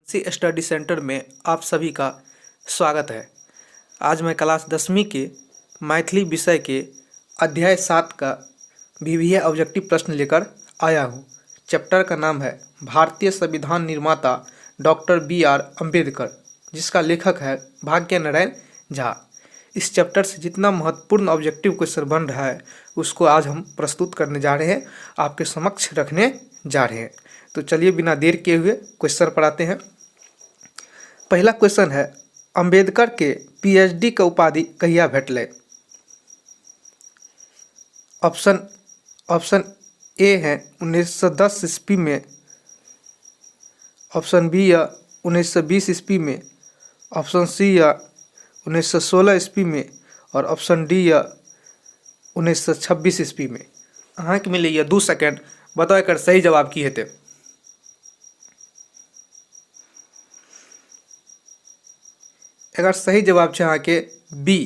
इसी study centre में आप सभी का स्वागत है। आज मैं क्लास 10वीं के मैथिली विषय के अध्याय 7 का विविध ऑब्जेक्टिव प्रश्न लेकर आया हूँ। चैप्टर का नाम है भारतीय संविधान निर्माता डॉक्टर B.R. अम्बेडकर, जिसका लेखक है भाग्य नारायण झा। इस चैप्टर से जितना महत्वपूर्ण ऑब्जेक्टिव क्वेश्चन बन रहा है उसको आज हम प्रस्तुत करने जा रहे हैं, आपके समक्ष रखने जा रहे हैं। तो चलिए बिना देर किए हुए क्वेश्चन पढ़ाते हैं। पहला क्वेश्चन है, अंबेडकर के PhD का उपाधि कहिया भेटलै? ऑप्शन ए है 1910 ईस्वी में, ऑप्शन बी या 1920 ईस्वी में, ऑप्शन सी या 1916 ईस्वी में और ऑप्शन डी या 1926 ईस्वी में। अहाँ के मिले 2 सेकेंड बताओ एकर सही जवाब की हेतै। एकर सही जवाब है अहाँ के बी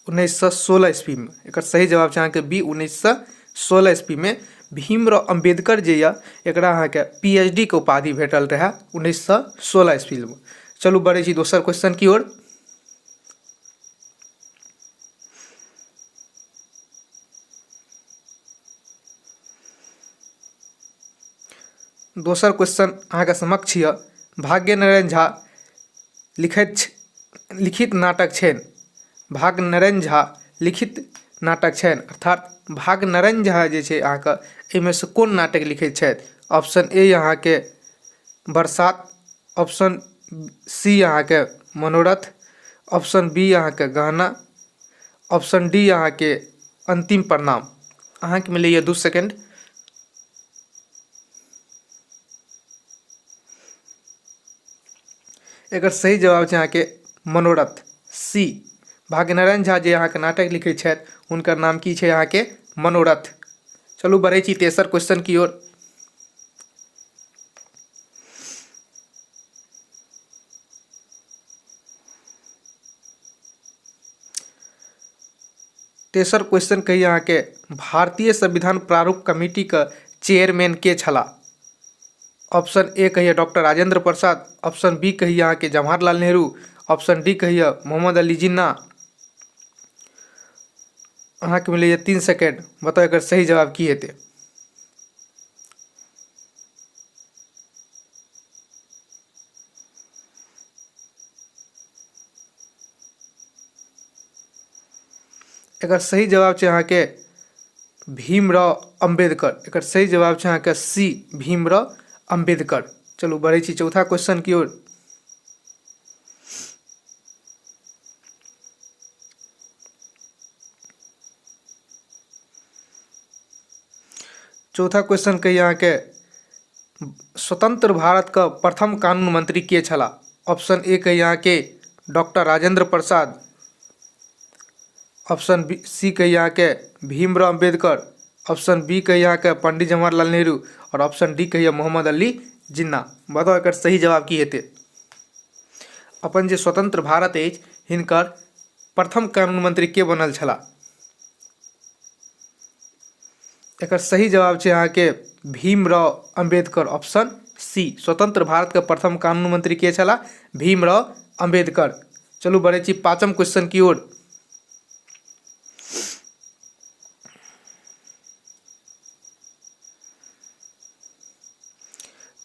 1916 ईस्वी में। एकर सही जवाब है अहाँ के बी 1916 ईस्वी में भीमराव अम्बेडकर जे या एकरा अहाँ के PhD के उपाधि भेटल रहे 1916 ईस्वी में। चलू बढ़े छी दोसर क्वेश्चन की ओर। दोसर क्वेश्चन अहाँ के समक्ष यऽ, भाग्य नारायण झा लिखित नाटक छनि। भाग्य नारायण झा लिखित नाटक छनि, अर्थात भाग्य नारायण झा जे छै अहाँके एहिमे से कोन नाटक लिखैत छथि? ऑप्शन ए अहाँ के बरसात, ऑप्शन सी अहाँ के मनोरथ, ऑप्शन बी अहाँ के गहना, ऑप्शन डी अहाँ के अंतिम प्रणाम। अहाँ के मिले 2 सेकेंड। एकर सही जवाब है अहाँ के मनोरथ, सी। भाग्य नारायण झा जे अहाँ के नाटक लिखे छथि हुनकर नाम की छै? अहाँ के मनोरथ। चलू बढ़े छी तेसर क्वेश्चन की ओर। तेसर क्वेश्चन कही अहाँ के भारतीय संविधान प्रारूप कमेटी का चेयरमैन के छला? ऑप्शन ए कहिए doctor Rajendra Prasad, option B कहिए अहाँ के जवाहरलाल नेहरू, ऑप्शन डी कहिए मोहम्मद अली जिन्ना। अहाँ के मिले 3 सेकेंड बताओ एकर सही जवाब की हेतै। एकर सही जवाब है अहाँ के भीमराव अम्बेडकर। एकर सही जवाब है अहाँ के सी भीमराव अम्बेडकर। चलू बढ़े छी चौथा क्वेश्चन की ओर। चौथा क्वेश्चन कही अहाँ के स्वतंत्र भारत का प्रथम कानून मंत्री के छला? ऑप्शन ए कही अहाँ के doctor Rajendra Prasad, option B C कही अहाँ के भीमराव अम्बेडकर, ऑप्शन बी कही अहाँ के पंडित जवाहरलाल नेहरू और ऑप्शन डी कही मोहम्मद अली जिन्ना। बताओ एकर सही जवाब की हेतै। अपन जे स्वतंत्र भारत अछि हिनकर प्रथम कानून मंत्री के बनल छला? एकर सही जवाब है अहाँ के भीमराव अम्बेडकर, ऑप्शन सी। स्वतंत्र भारत के प्रथम कानून मंत्री के छला? भीमराव अम्बेडकर। चलू बढ़े छी पांचम क्वेश्चन की ओर।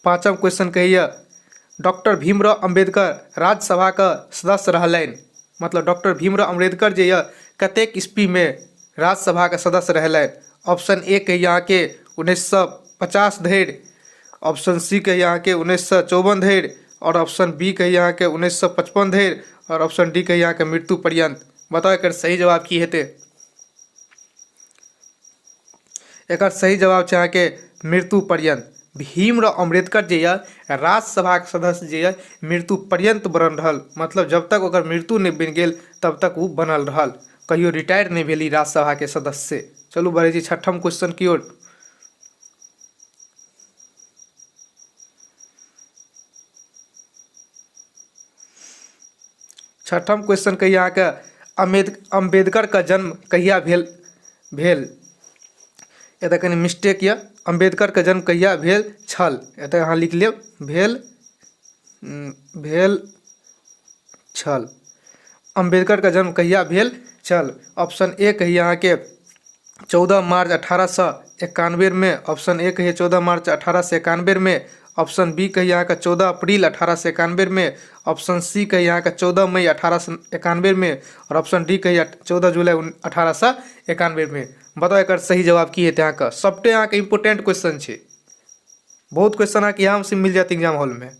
पांचम क्वेश्चन कहिए डॉक्टर भीमराव अम्बेडकर राज्यसभा का सदस्य रहलनि। मतलब डॉक्टर भीमराव अम्बेडकर जे यह कतेक ईस्वी में राज्यसभा का सदस्य रहलनि? ऑप्शन ए कहिए अहाँ के 1950 धरि, ऑप्शन सी कहिए अहाँ के 1954 धरि और ऑप्शन बी कहिए अहाँ के 1955 धरि और ऑप्शन डी कहिए अहाँ के मृत्यु पर्यंत। बताओ एकर सही जवाब की हेतै। एकर सही जवाब है अहाँ के मृत्यु पर्यंत। भीमराव अम्बेडकर जे राज्यसभा के सदस्य जे मृत्यु पर्यंत बनल रहल, मतलब जब तक ओकर मृत्यु नहीं बन गेल तब तक वो बनल रहल, कहियो रिटायर नहीं भेली राज्यसभा के सदस्य से। चलू बढ़े छी छठम क्वेश्चन की ओर। छठम क्वेश्चन कहिए अहाँ के अम्बेडकर का जन्म कहिया भेल? एतऽ कनि मिस्टेक यऽ, अम्बेडकर के जन्म कहिया भेल छल? एतऽ अहाँ लिख लेब भेल भेल छल। अम्बेडकर का जन्म कहिया भेल छल? ऑप्शन ए कहिए अहाँके 14 मार्च 1891 में। ऑप्शन ए कहिए 14 मार्च 1891 में। ऑप्शन बी कहिए अहाँके 14 अप्रैल 1891 में। ऑप्शन सी कहिए अहाँके 14 मई 1891 में। और ऑप्शन डी कहिए 14 जुलाई 1891 में। बताओ एकर सही जवाब की हेतै अहाँके? सबटे अहाँके इम्पोर्टेंट क्वेश्चन छै, बहुत क्वेश्चन अहाँके यहाँ से मिल जात एग्जाम हॉल में।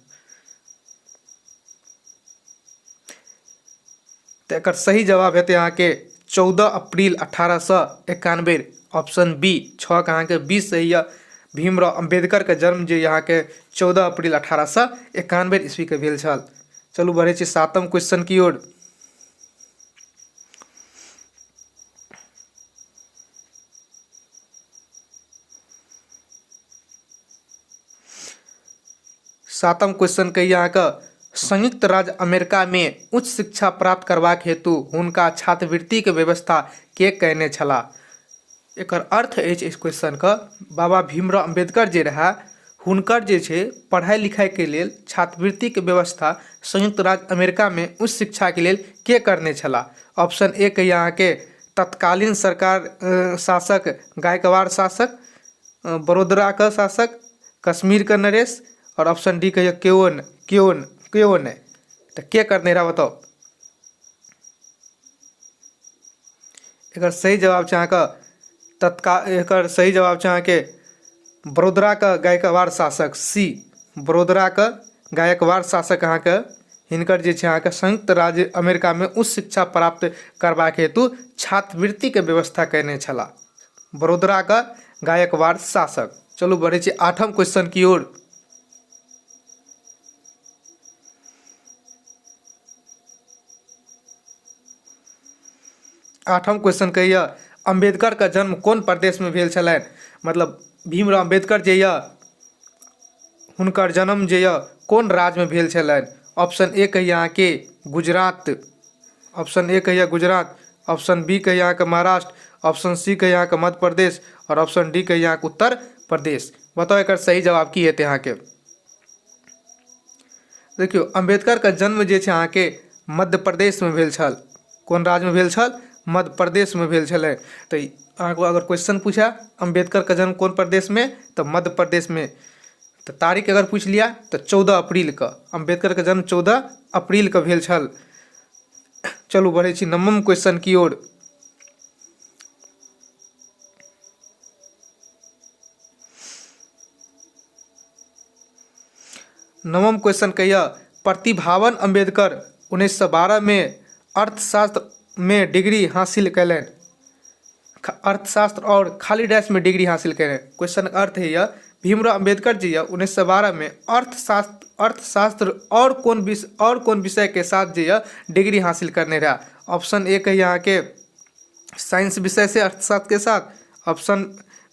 तो एकर सही जवाब हेतै अहाँके 14 अप्रैल 1891। ऑप्शन बी 6 के अहाँके बी सही है। भीमराव अम्बेडकर के जन्म जे अहाँके 14 अप्रैल 1891 ईस्वी के भेल छल। चलू बढ़े छी 7म क्वेश्चन की ओर। सातम क्वेश्चन कहिए अहाँके संयुक्त राज्य अमेरिका में उच्च शिक्षा प्राप्त करबाक हेतु हुनका छात्रवृत्ति के व्यवस्था के कयने छलाह। एकर अर्थ अछि इस क्वेश्चन का, बाबा भीमराव अम्बेडकर जे रहा हुनकर जे छे पढ़ाई लिखाई के लेल छात्रवृत्ति के व्यवस्था संयुक्त राज्य अमेरिका में उच्च शिक्षा के लेल के करने छलाह। ऑप्शन ए कहिए अहाँके तत्कालीन सरकार शासक गायकवाड़ शासक, बड़ोदरा का शासक, कश्मीर का नरेश। और ऑप्शन डी कहिए क्यों नहीं। तो के करने रहा बताओ? एकर सही जवाब छै अहाँके एकर सही जवाब छै अहाँके बड़ोदरा का गायकवाड़ शासक, सी बड़ोदरा का गायकवाड़ शासक अहाँके हिनकर जे छै अहाँके संयुक्त राज्य अमेरिका में उच्च शिक्षा प्राप्त करबाक हेतु छात्रवृत्ति के व्यवस्था कयने छलाह। बड़ोदरा का गायकवाड़ शासक। चलू बढ़े छी 8म क्वेश्चन की ओर। 8म क्वेश्चन कहिए अम्बेडकर का जन्म कौन प्रदेश में भेल छलैन? मतलब भीमराव अम्बेडकर जे हुनकर जन्म जे कौन राज्य में भेल छलैन? ऑप्शन ए कहिए अहाँके गुजरात। ऑप्शन ए कहिए गुजरात। ऑप्शन बी कहिए अहाँके महाराष्ट्र। ऑप्शन सी कहिए अहाँके मध्य प्रदेश। और ऑप्शन डी कहिए अहाँके उत्तर प्रदेश। बताओ एकर सही जवाब की हेतै अहाँके? देखियो अम्बेडकर का जन्म जे छै अहाँके मध्य प्रदेश में भेल छल। कौन राज्य में भेल छल? मध्य प्रदेश में भेल छलै। तो अहाँको अगर क्वेश्चन पूछा अम्बेडकर का जन्म कौन प्रदेश में, तो मध्य प्रदेश में। तो तारीख अगर पूछ लिया तो 14 अप्रैल का। अम्बेडकर का जन्म 14 अप्रैल का भेल छल। चलू बढ़े छी 9म क्वेश्चन की ओर। 9म क्वेश्चन कहिए प्रतिभावन अम्बेडकर 1912 में अर्थशास्त्र में डिग्री हासिल कैलन। अर्थशास्त्र और खाली डैश में डिग्री हासिल करें। क्वेश्चन का अर्थ है यह भीमराव अम्बेडकर जी 1912 में अर्थशास्त्र और कौन विषय के साथ जो डिग्री हासिल करने रहा। ऑप्शन ए कहिए यहाँ के साइंस विषय से अर्थशास्त्र के साथ। ऑप्शन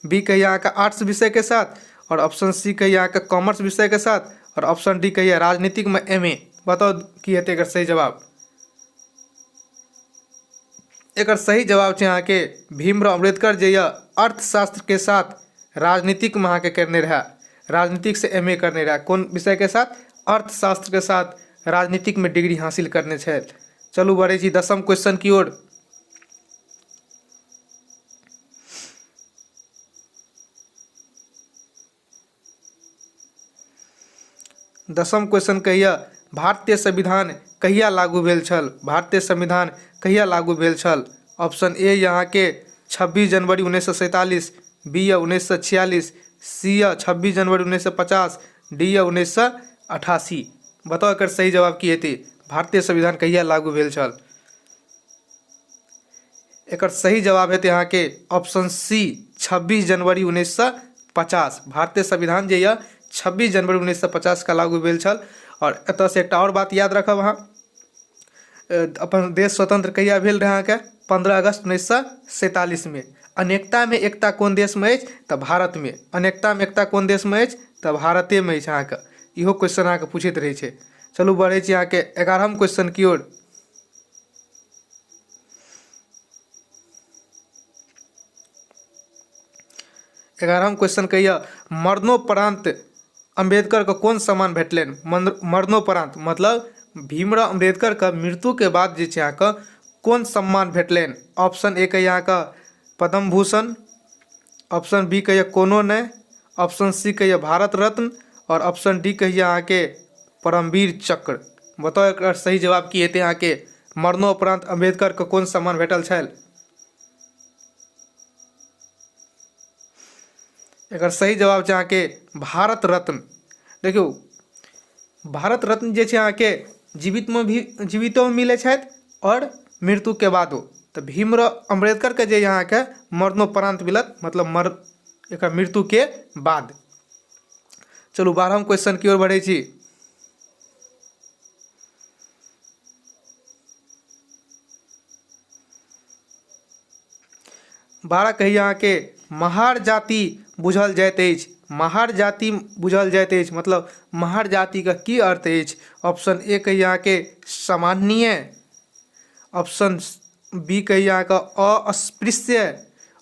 बी कहिए यहाँ का आर्ट्स विषय के साथ। और ऑप्शन सी कहिए यहाँ का कॉमर्स विषय के साथ। और ऑप्शन डी कहिए राजनीतिक में MA। बताओ की हेतै एकर सही जवाब? एकर सही जवाब छै अहाँके भीमराव अम्बेडकर जे अर्थशास्त्र के साथ राजनीतिक में अहाँके करने रहा। राजनीतिक से MA करने रहा। कौन विषय के साथ? अर्थशास्त्र के साथ राजनीतिक में डिग्री हासिल करने छै। चलू बढ़े छी 10म क्वेश्चन की ओर। 10म क्वेश्चन कहिए भारतीय संविधान कहिया लागू भेल छल? भारतीय संविधान कहिया लागू भेल छल? ऑप्शन ए यहाँ के 26 जनवरी 1947। बी 1946। सी 26 जनवरी 1950। डी 1988। बताओ एकर सही जवाब की हेतै? भारतीय संविधान कहिया लागू भेल छल? एकर सही जवाब हेतै यहाँ के ऑप्शन सी 26 जनवरी 1950। भारतीय संविधान जे 26 जनवरी 1950 का लागू भेल छल। और एतऽ से एक और बात याद रखब अहाँ, अपन देश स्वतंत्र कहिया भेल रहे अहाँके? 15 अगस्त 1947 में। अनेकता में एकता कौन देश में अछि? तऽ भारत में। अनेकता में एकता कौन देश में अछि? तऽ भारते में अछि अहाँके। इहो क्वेश्चन अहाँके पूछैत रहै छै। चलू बढ़ै छी अहाँके 11म क्वेश्चन की ओर। 11म क्वेश्चन कहिए मरणोपरांत अम्बेडकर के कोन सम्मान भेटलनि मरणोपरांत, मतलब भीमराव अम्बेडकर के मृत्यु के बाद जे छै अहाँके कोन सम्मान भेटलनि। ऑप्शन ए कहिए अहाँके पद्म भूषण, ऑप्शन बी कहिए कोनो नहि, ऑप्शन सी कहिए भारत रत्न और ऑप्शन डी कहिए अहाँके परमवीर चक्र। बताओ एकर सही जवाब की हेतै अहाँके। मरणोपरांत अम्बेडकर के कोन सम्मान भेटल छल। एकर सही जवाब छै अहाँके भारत रत्न। देखियौ भारत रत्न जे छै अहाँके जीवितो में मिलै छथि और मृत्यु के बादो। तो भीमराव अम्बेडकर के जे अहाँके मरणोपरांत मिलत, मतलब एकर मृत्यु के बाद। चलू 12वां क्वेश्चन की ओर बढ़ै छी। बारह कहिए अहाँके महार जाति बुझल जाइत अछि। महार जाति बुझल जाइत अछि मतलब महार जाति का की अर्थ अछि। ऑप्शन ए कहिए अहाँके सामान्य, ऑप्शन बी कहिए अहाँके अस्पृश्य,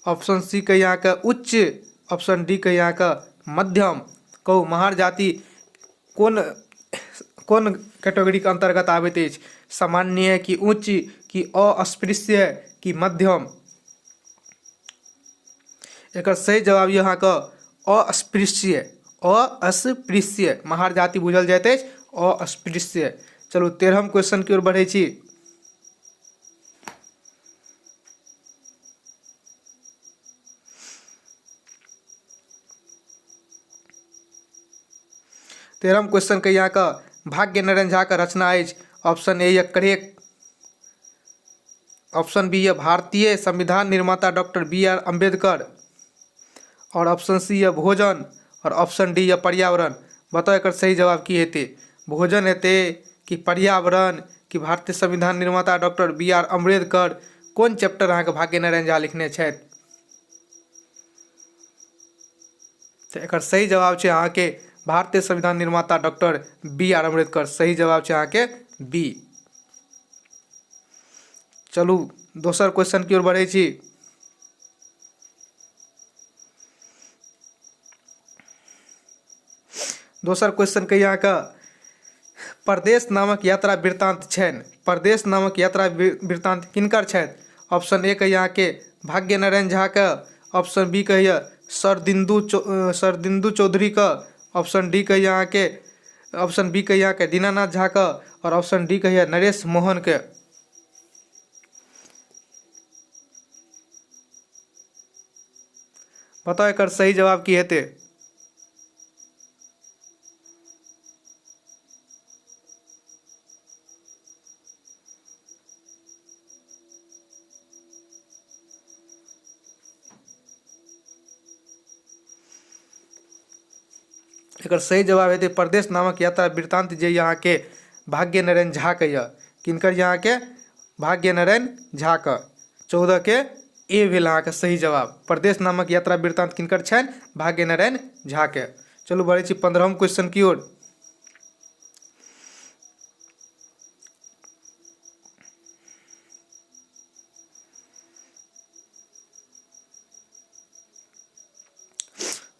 ऑप्शन सी कहिए अहाँके उच्च, ऑप्शन डी कहिए अहाँके मध्यम। कहू महार जाति कोन कोन कैटेगरी के अंतर्गत आबैत अछि। सामान्य कि उच्च कि अस्पृश्य कि मध्यम। एकर सही जवाब यह अहाँके अस्पृश्य। अस्पृश्य महार जाति बुझल जाइत अछि अस्पृश्य। चलू 13वां क्वेश्चन की ओर बढ़ै छी। तेरहवां क्वेश्चन के यहाँ का भाग्य नारायण झा का रचना अछि। ऑप्शन ए या करेक्ट, ऑप्शन बी या भारतीय संविधान निर्माता डॉक्टर बी आर अम्बेडकर, और ऑप्शन सी या भोजन, और ऑप्शन डी या पर्यावरण। बताओ एकर सही जवाब की हेतै। भोजन हेतै कि पर्यावरण कि भारतीय संविधान निर्माता डॉक्टर बी आर अम्बेडकर। कोन चैप्टर अहाँके भाग्य नारायण झा लिखने छथि। तो एकर सही जवाब छै अहाँके भारतीय संविधान निर्माता डॉक्टर बी आर अम्बेडकर। सही जवाब छै अहाँके बी। चलू दोसर क्वेश्चन की ओर बढ़ै छी। दोसर क्वेश्चन के यहाँ का परदेश नामक यात्रा वृत्तांत छनि। परदेश नामक यात्रा वृत्तांत किनकर छथि। ऑप्शन ए कहिए अहाँके भाग्य नारायण झा के, ऑप्शन बी कहिए शरदिंदु चौधरी का, ऑप्शन डी कहिए अहाँके ऑप्शन बी कहिए अहाँके दीनानाथ झा का, और ऑप्शन डी कहिए नरेश मोहन के। बताओ एकर सही जवाब की हेतै। एकर सही जवाब हेतै परदेश नामक यात्रा वृत्तांत जे यहाँ के भाग्य नारायण झा के यऽ। किनकर यहाँ के भाग्य नारायण झा का। 14 के ए भेल अहाँके सही जवाब। परदेश नामक यात्रा वृत्तांत किनकर छनि, भाग्य नारायण झा के। चलू बढ़ै छी 15वां क्वेश्चन की ओर।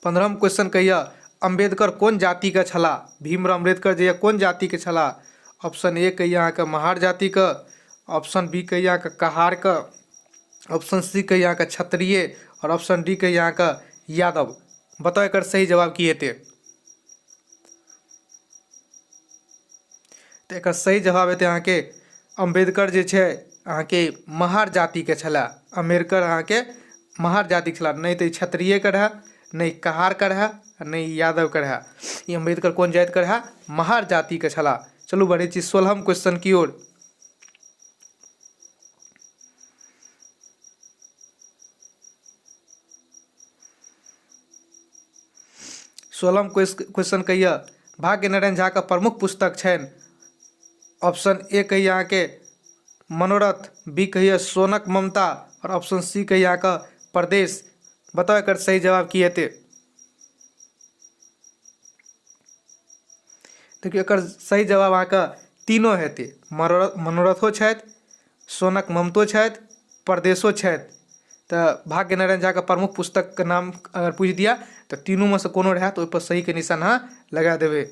पंद्रहम क्वेश्चन कहिए अम्बेडकर कोन जाति के छलाह। भीमराव अम्बेडकर जे कोन जाति के छलाह। ऑप्शन ए कहिए अहाँके महार जाति के, ऑप्शन बी कहिए अहाँके कहार के, ऑप्शन सी कहिए अहाँके क्षत्रिय, और ऑप्शन डी कहिए अहाँके यादव। बताओ एकर सही जवाब की हेतै। तो एकर सही जवाब हेतै अहाँके अम्बेडकर जे छै अहाँके महार जाति के छलाह। अम्बेडकर अहाँके महार जाति के छलाह, नहीं तो क्षत्रिय के रहे, नहीं कहार के रहे, नहीं यादव के रहे। ये अम्बेडकर कोन जाति के रहे, महार जाति के छलाह। चलू बढ़ै छी 16वां क्वेश्चन की ओर। सोलहवां क्वेश्चन कहिए भाग्य नारायण झा का प्रमुख पुस्तक छनि। ऑप्शन ए कहिए अहाँके मनोरथ, बी कहिए सोनक ममता, और ऑप्शन सी कहिए अहाँके परदेश। बताओ एकर सही जवाब की हेतै। देखिए एकर सही जवाब अहाँके तीनों हेतै। मनोरथो छथि, सोनक ममतो छथि, परदेशो छथि। तो भाग्य नारायण झा के प्रमुख पुस्तक के नाम अगर पूछ दिया तो तीनों में से कोनो रहे तो ओहि पर सही के निशान अहाँ लगा देबै।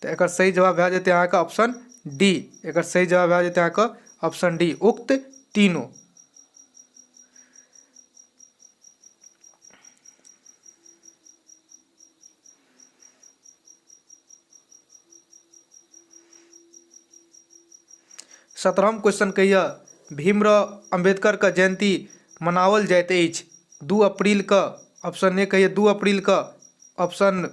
तो एक सही जवाब भए जेतै अहाँके ऑप्शन डी। एक सही जवाब भए जेतै अहाँके ऑप्शन डी, उक्त तीनों। सत्रहम क्वेश्चन कहिए भीमराव अम्बेडकर का जयंती मनावल जाइत अछि 2 अप्रैल का। ऑप्शन ए कहिए 2 अप्रैल का, ऑप्शन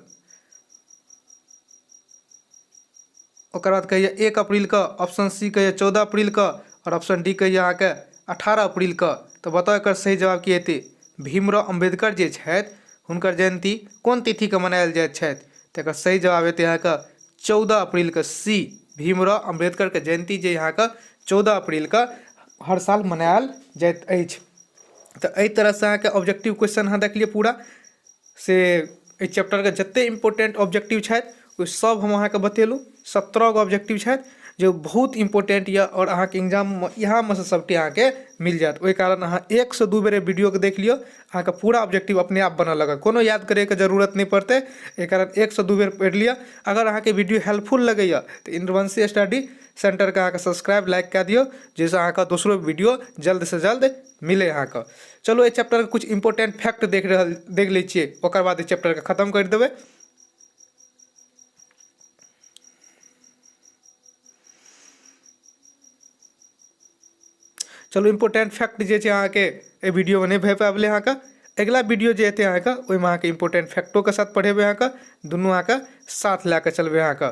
ओकर बाद कहिए 1 अप्रैल का, ऑप्शन सी कहिए 14 अप्रैल का और ऑप्शन डी कहिए अहाँके 18 अप्रैल का। तो बताओ एकर सही जवाब की हेतै। भीमराव अम्बेडकर जे छथि हुनकर जयंती कोन तिथिके मनायल जाइत छथि। तो एकर सही जवाब हेतै अहाँके 14 अप्रैल के, सी। भीमराव अम्बेडकर के जयंती जे अहाँके 14 अप्रैल का हर साल मनायल जाइत अछि। तो एहि तरहसँ अहाँके ऑब्जेक्टिव क्वेश्चन अहाँ देख लिअ पूरा से एहि चैप्टरके जतेक इम्पोर्टेंट ऑब्जेक्टिव छथि ओ सब हम अहाँके बतेलहुँ। 17 गो ऑब्जेक्टिव छथि जो बहुत इम्पोर्टेंट यऽ और अहाँके एग्जाममे इएहमे से सबटी अहाँके मिल जायत। ओहि कारण अहाँ 1 से 2 बेर वीडियो के देख लियो, अहाँके पूरा ऑब्जेक्टिव अपने आप बनऽ लागत, कोनो याद करैके जरूरत नहीं पड़तै। एहि कारण 1 से 2 बेर पढ़ि लिअ। अगर अहाँके वीडियो हेल्पफुल लगैए तो इंद्रवंशी स्टडी सेंटर के अहाँके सब्सक्राइब लाइक कए दियौ, जाहिसँ अहाँके दोसरो वीडियो जल्द से जल्द मिले अहाँके। चलो एहि चैप्टर के कुछ इंपोर्टेंट फैक्ट देख लै छियै, ओकर बाद एहि चैप्टर के खत्म कर देबै। चलो इम्पोर्टेंट फैक्ट जे छै अहाँके एहि वीडियो में नहीं भए पाबलै अहाँके। अगिला वीडियो जे हेतै अहाँके ओहिमे अहाँके इम्पोर्टेंट फैक्टो के साथ पढ़ेबै, अहाँके दुनू अहाँके साथ लए कऽ चलबै अहाँके।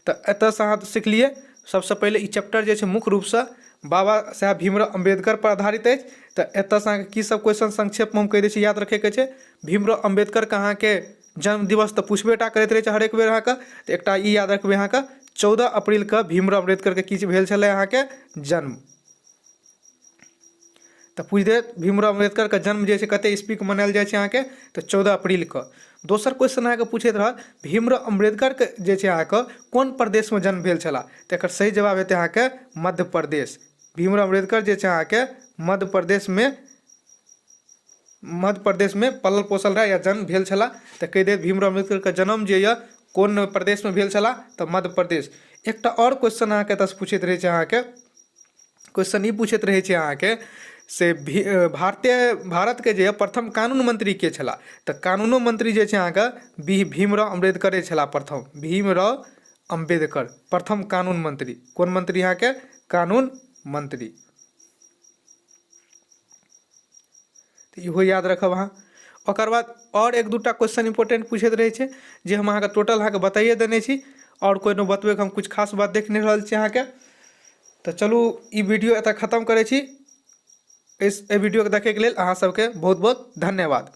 तो एतऽसँ अहाँ सीखलिए सबसे पहले ई चैप्टर जे छै मुख्य रूपसँ बाबा साहेब भीमराव अम्बेडकर पर आधारित अछि। तो एतऽसँ अहाँके की सब क्वेश्चन संक्षेप में हम कहि दै छी, याद रखेके छै। भीमराव अम्बेडकर के अहाँके जन्म दिवस तो पूछबे टा करैत रहै छै हरेक बेर अहाँके। तो एकटा ई याद रखबै अहाँके 14 अप्रैल के भीमराव अम्बेडकर के की भेल छलै अहाँके जन्म। तो पूछ देत भीमराव अम्बेडकर का जन्म जे छै कते ईस्वी के मनायल जाइ छै अहाँके, तो 14 अप्रैल के। दोसर क्वेश्चन अहाँके पूछैत रहत भीमराव अम्बेडकर के जे छै अहाँके कोन प्रदेश में जन्म भेल छला। तो एकर सही जवाब हेतै अहाँके मध्य प्रदेश। भीमराव अम्बेडकर जे छै अहाँके मध्य प्रदेश में पलल पोसल रहे या जन्म भेल छला। तो कहि देत भीमराव अम्बेडकर के जन्म जे यऽ कोन प्रदेश में भेल छला, तो मध्य प्रदेश। एकटा और क्वेश्चन अहाँके एतऽसँ पूछैत रहै छै अहाँके, क्वेश्चन ई पूछैत रहै छै अहाँके से भारत के जे प्रथम कानून मंत्री के छला। तो कानूनो मंत्री जे छै अहाँके भीमराव अम्बेडकर छला प्रथम। भीमराव अम्बेडकर प्रथम कानून मंत्री। कोन मंत्री अहाँके कानून मंत्री। तो इहो याद रखब अहाँ। ओकर बाद और 1-2टा क्वेश्चन इंपोर्टेंट पूछैत रहै छै जे हम अहाँके टोटल अहाँके बताइए देने छी, और कोनो बतबैके हम कुछ खास बात देख नहीं रहल छी अहाँके। तो चलू ई वीडियो एतऽ खत्म करै छी। इस वीडियो के देखे के लेल अहाँ सबके बहुत बहुत धन्यवाद।